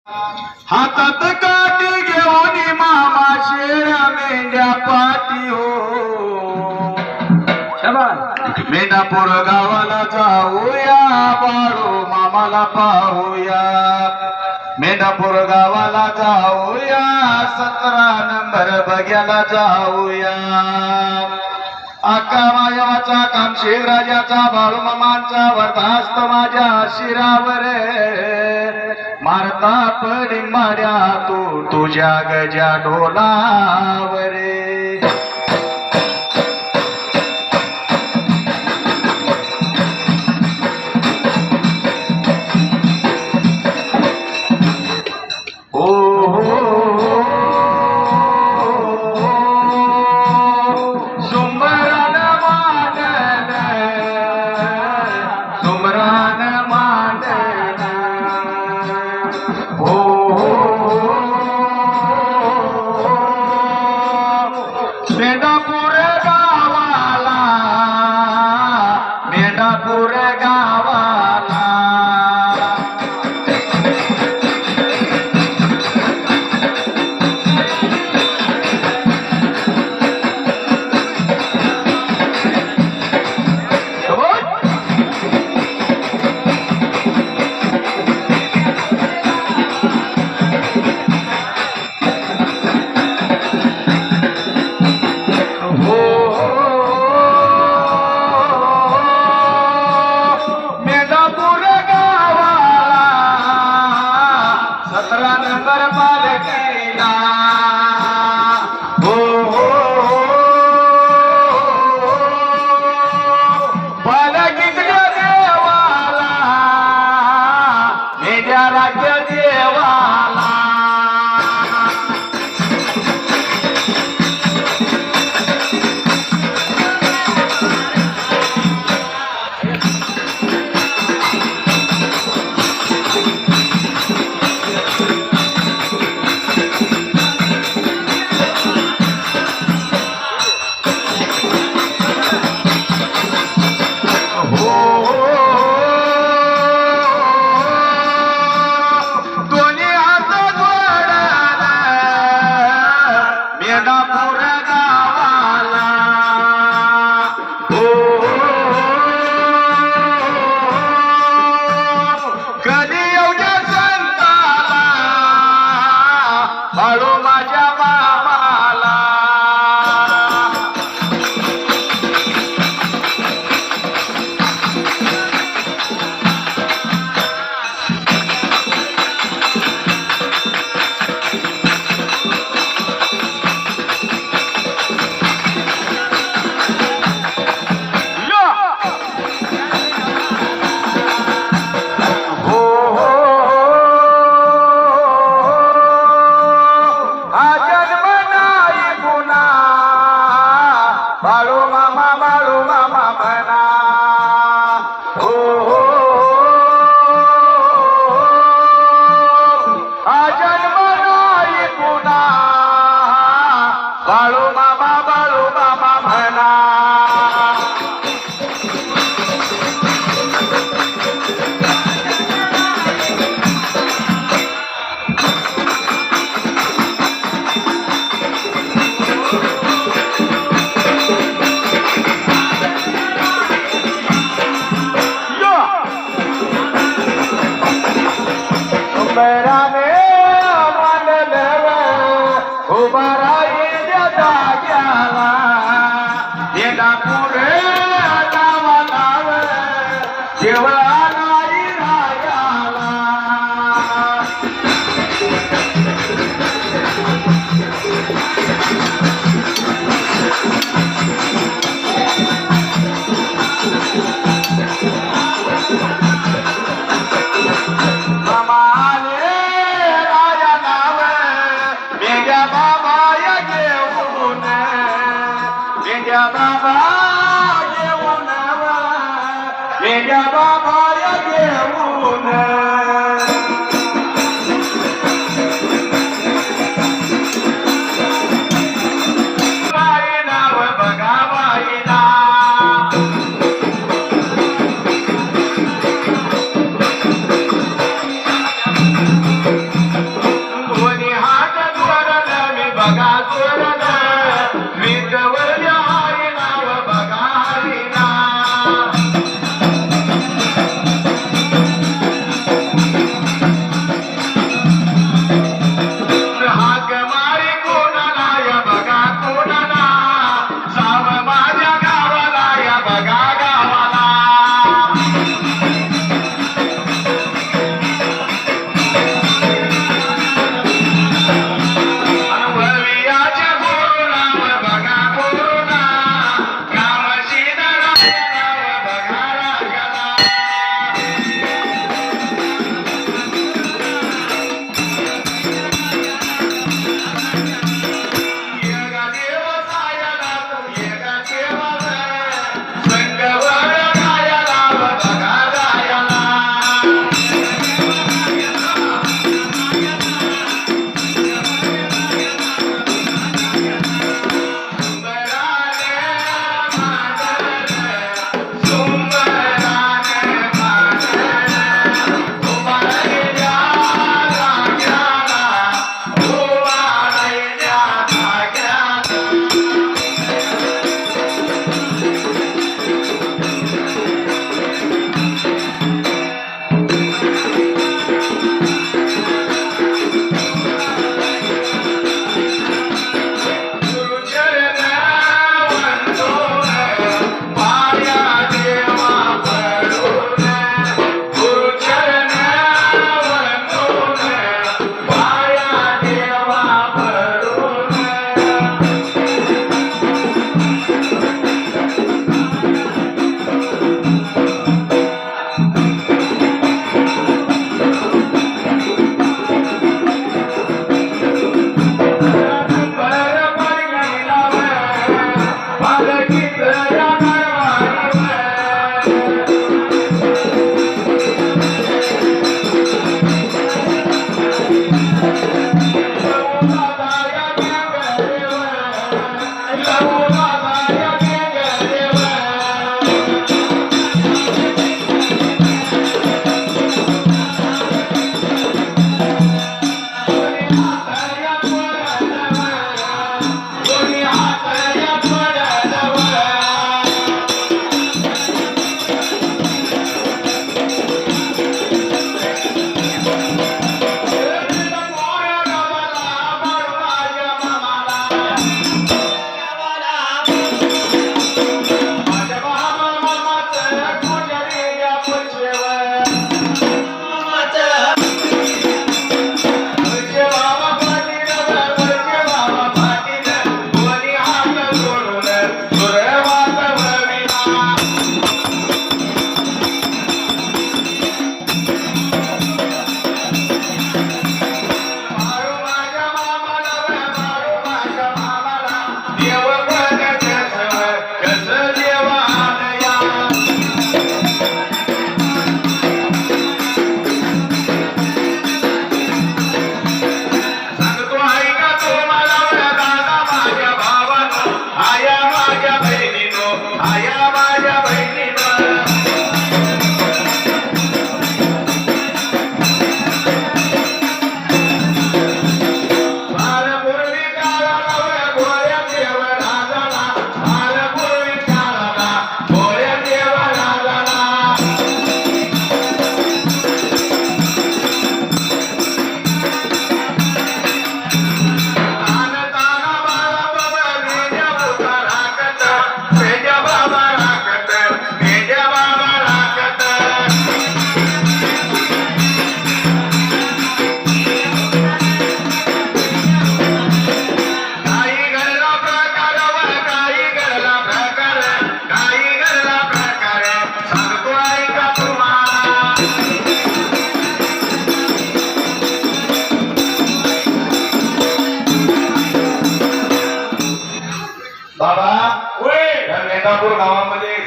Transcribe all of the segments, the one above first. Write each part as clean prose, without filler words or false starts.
हातात काठी घेऊन मामा शेळ्या मेंढ्या पाठी हो. मेंढापूर गावाला जाऊया बाळू मामाला पाहूया. मेंढापूर गावाला जाऊया 17 नंबर बग्याला जाऊया. अक्का मायवाचा कामशेर राजाचा बाळू मामांचा वरदास्त माझ्या शिरावर मारता पडी माड्या तू तुझ्या गजा ढोलावर. मेंढापूर गावाला मेंढापूर गावाला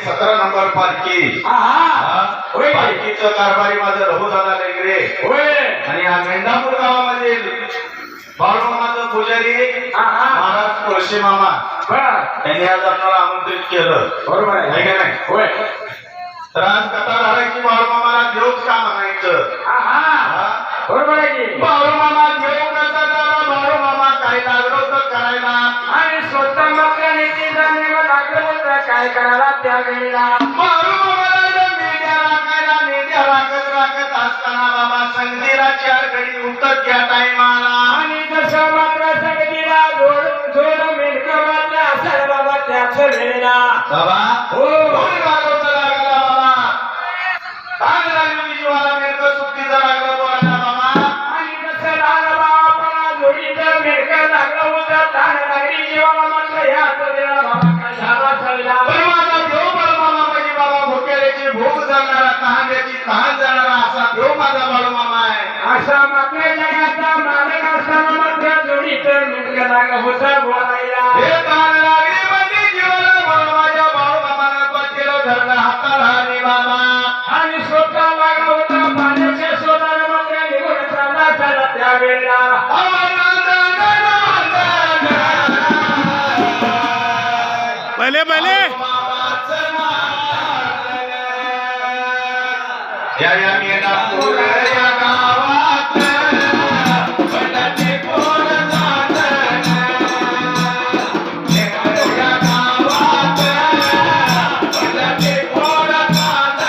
17 नंबर पालखी होय पालखीचं कारभारी माझं रघु दादा लेंगरे होय आणि या मेंढापूर गावामधील बाळूमामाचं पुजारी महाराज तुळशी मामा त्यांनी आज आपल्याला आमंत्रित केलं. बरोबर आहे का नाही? होय तर आज कथा झाली की बाळूमामाला देवच का म्हणायचं. बरोबर आहे की बाळूमामा देव कसा झाला, बाळूमामा काय लागलं होतं करायला आणि स्वतः मात्र नीतीचा नियम लागलं होतं काय करायला त्या वेळेला बाळूमामाला मेंढ्या राखायला मेंढ्या राखत असताना बाबा संगीला 4 घडी उठत त्या टायमाला आणि जसं मात्र संगतीला जोड मेंढकं मात्र असेल बाबा त्याच वेळेला बाबा हो कोणी वागवतं लागला बाबा काय लागली जीवाला मेंढकं सुट्टीचं लागलं बोलायला बाबा आणि जसं लागलं बाबा जोडीचं मेंढकं लागलं होतं ताण लागली जीवाला मात्र याच वेळेला बाबा काय झाला चढला पण माझा देव बाळूमामा म्हणजे बाबा भुकेल्याची भूक जाणारा तहानल्याची तहान जाणारा असा देव माझा बाळूमामा आहे. असा मात्र जगाचा मालक असताना मात्र जोडीचं मेंढकं लागलं होतं बोलायला हे तहान लागली म्हणजे जीवाला बाळूमाच्या बाळूमामानं पट्टीला धरलं हाताला आणि बाबा आणि स्वतः लागला होता पाण्याच्या शोधानं मात्र निघून चालला झाला त्यावेळेला भले भले या मेंढापूर या गावात वडाचे कोण जात या गावात वडाचे कोण जात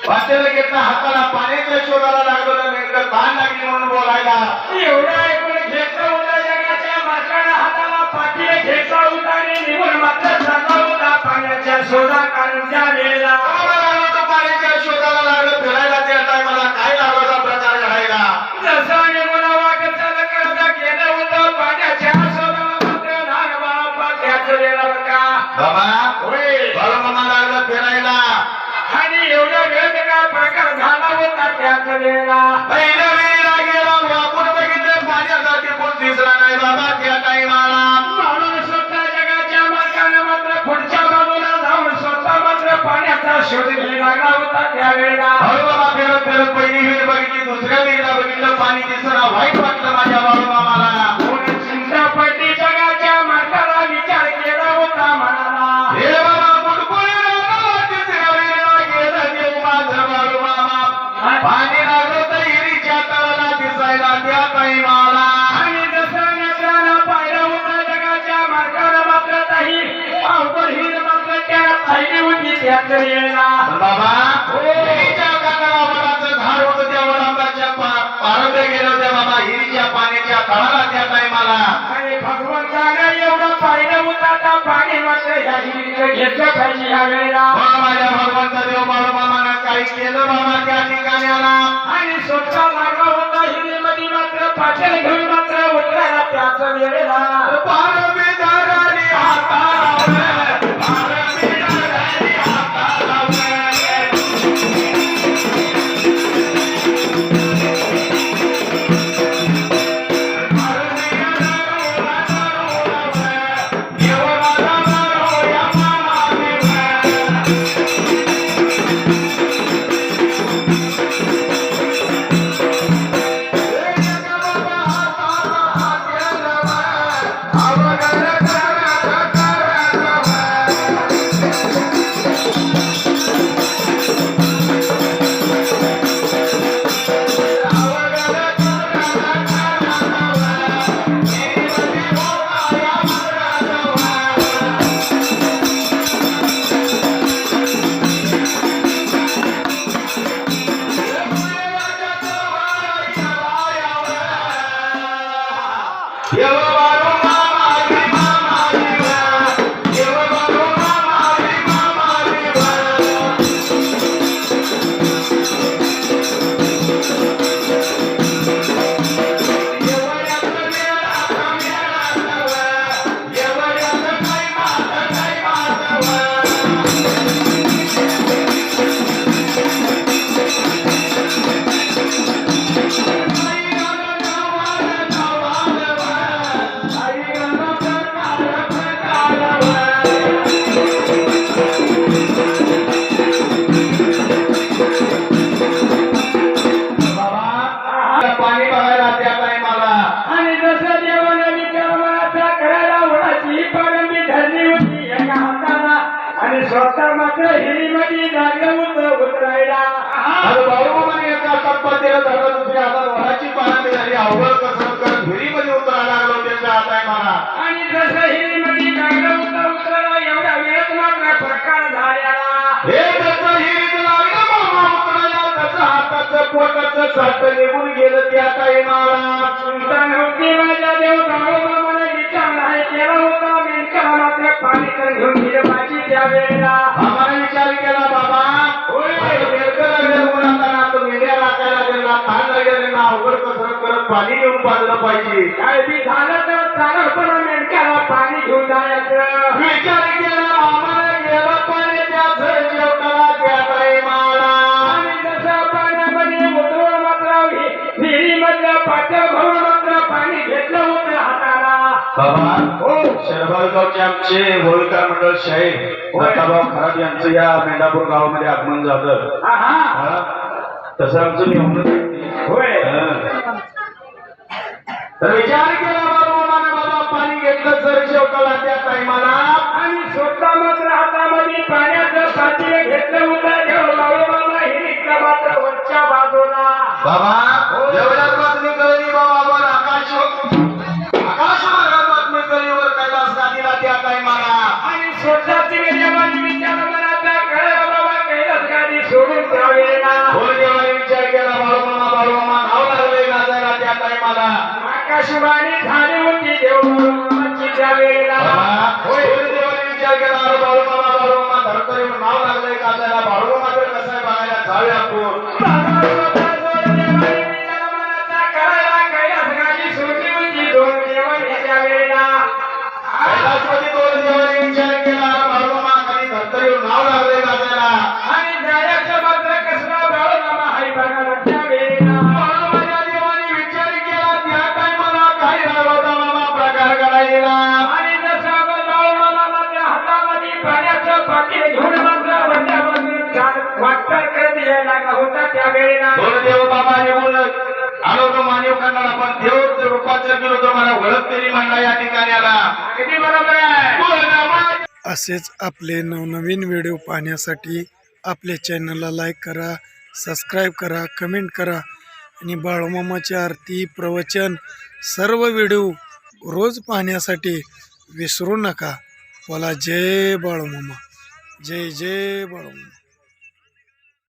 वाटेला घेतला हाताला पाण्याच्या शोधाला लागलो तर नेमकं ताण लागली म्हणून बोलायला एवढं ऐकून घेतलं होतं जगाच्या मार्गाने हाताला पाठीने घेतला होता आणि निघून मात्र चालला होता पाण्याच्या शोधा काढूनच्या वेळेला पाण्याच्या शोधाला लागलं फिरायला त्या टायमाला काय लागला प्रकार घडायला जसं निघून वाट चाल करता गेलं होतं पाण्याच्या शोधाला मात्र लहान बाळा त्याच वेळेला का बाबा होय बाळूमामा लागलं फिरायला आणि एवढ्या वेळ काय प्रकार झाला होता त्याच वेळेला पहिल्या वेळेला गेला वापून बघितलं पाण्यासाठी कोण दिसला नाही बाबा त्या टायमाला म्हणून स्वतः जगाच्या मार्गाने मात्र पुढच्या बाजूला जाऊन स्वतः मात्र पाण्याचा शोध घेऊ लागला होता त्यावेळेला बाळूमामा फिरत फिरत पहिली विहीर बघितली दुसऱ्या विहिरीला बघितलं पाणी दिसणं वाईट वाटलं माझ्या बाळूमामाला म्हणून चिंतापट्टी जगाच्या मार्गाला विचार केला होता म्हणाला हे बाबा बुडबुडी तिसऱ्या विहिरीला गेलं देव माझं त्याच वेळेला बाबा हिरीच्या काठाला वडाचं झाड होतं त्या वडाच्या पारंब्या गेल्या होत्या बाबा हिरीच्या पाण्याच्या तळाला त्या टायमाला आणि भगवंतानं एवढं पाहिलं होतं आता पाणी मात्र ह्या हिरीचं घेतलं पाहिजे ह्या वेळेला माझ्या भगवंत देव बाळूमामानं काही केलं बाबा त्या ठिकाणी आला आणि स्वतः मार्ग होता हिरीमध्ये मात्र पाचल घेऊन मात्र उतरायला त्याच वेळेला पारंबीदाराने हाता लावले पारंबीदाराने हाता लावले पाणी बघायला त्या टायमाला आणि जसं देवानं विचार मनाचा करायला वडाची पारंबी धरली होती एका हाताला आणि स्वतः मात्र हिरीमध्ये लागलं होतं उतरायला बाळूमामाने एका तत्परतेला धरलं दुसऱ्या हातात वडाची पारंबी झाली अवघड कसरत करत विहिरीमध्ये उतरायला लागलो त्यांच्या टायमाला आणि जसं हिरीमध्ये लागलं होतं उतरायला एवढ्या वेळात मात्र प्रकार झालेला हे त्याचं हिरीत लागलं मामा उतरायला त्याचं हाताचं पोटाचं साठ निघून गेलं त्या टायमाला चिंता नव्हती माझ्या देव बाळूमामाने विचार नाही केला होता मेंढकाला मात्र पाणी तर घेऊन दिलं पाहिजे त्या वेळेला आम्हाला विचार केला बाबा मेडकं लागेल उन्हाताना तो मेंढ्या राखायला गेला ताण लागेल ना अवघड कसरत करत पाणी घेऊन पाजलं पाहिजे काय बी झालं तर चालत पण मेंढकाला पाणी घेऊन जायचं विचार केला आम्हाला गेला पाणी त्याचं जेवणाला त्या टायमाला आणि जसं पाण्यामध्ये उतरून मात्र विहिरीमधलं पातळ भरून मात्र पाणी घेतलं होतं हाताला बाबा हो शरभागावचे आमचे होळकर मंडळ शाहीर नकाभाऊ खराब यांचं या मेंढापूर गावामध्ये आगमन झालं हा तसं आमचं नियम होय तर विचार केला बाबा बाबा पाणी घेतलं सर शेवटाला त्या टायमाला आणि स्वतः मात्र हातामध्ये पाण्याचं पातेलं घेतलं होतं देव बाळूमामा हिरीतलं मात्र वरच्या बाजूला बाबा एवढ्यात बातमी कळली बाबा वर आकाश मार्गात बातमी कळली वर कैलास गादीला त्या टायमाला आणि स्वतःची देवानी विचार मनाचा कळला बाबा कैलास गादी सोडून त्यावेळेला देवाने विचार केला बाळूमामा नाव लागले गाजायला त्या टायमाला आकाशवाणी झाली होती देव बाळूमामाची त्यावेळेला देवाने विचार केला अरे बाळूमामा धरतरी नाव लागलंय गाजायला बाळूमामा तर कसं आहे बघायला जाऊया आपण कैलासमध्ये दोन देवाने विचार केला बाळूमामा खाली धरतरी नाव लागलंय गाजायला आणि जायचं मात्र कसला बाळूमामा हाय बघायला त्यावेळेला बाळूमामाच्या देवाने विचार केला त्या टायमाला काही रागवता मामा प्रकार करायला आणि जसं बाळूमामा त्या हातामध्ये पाण्याचं पातेलं घेऊन मात्र वड्यामध्ये वाटचाल करत यायला होता त्यावेळेला दोन देव बाबा येऊन आलो तो मानव करणारा पण देव रूपांतर केलं तो मला ओळख तरी म्हणला या ठिकाणी आला किती बरोबर आहे असेच आपले नवनवीन व्हिडिओ पाहण्यासाठी आपल्या चॅनलला लाईक करा, सबस्क्राईब करा, कमेंट करा आणि बाळूमामाची आरती प्रवचन सर्व व्हिडिओ रोज पाहण्यासाठी विसरू नका. बोला जय बाळूमामा. जय जय बाळूमामा.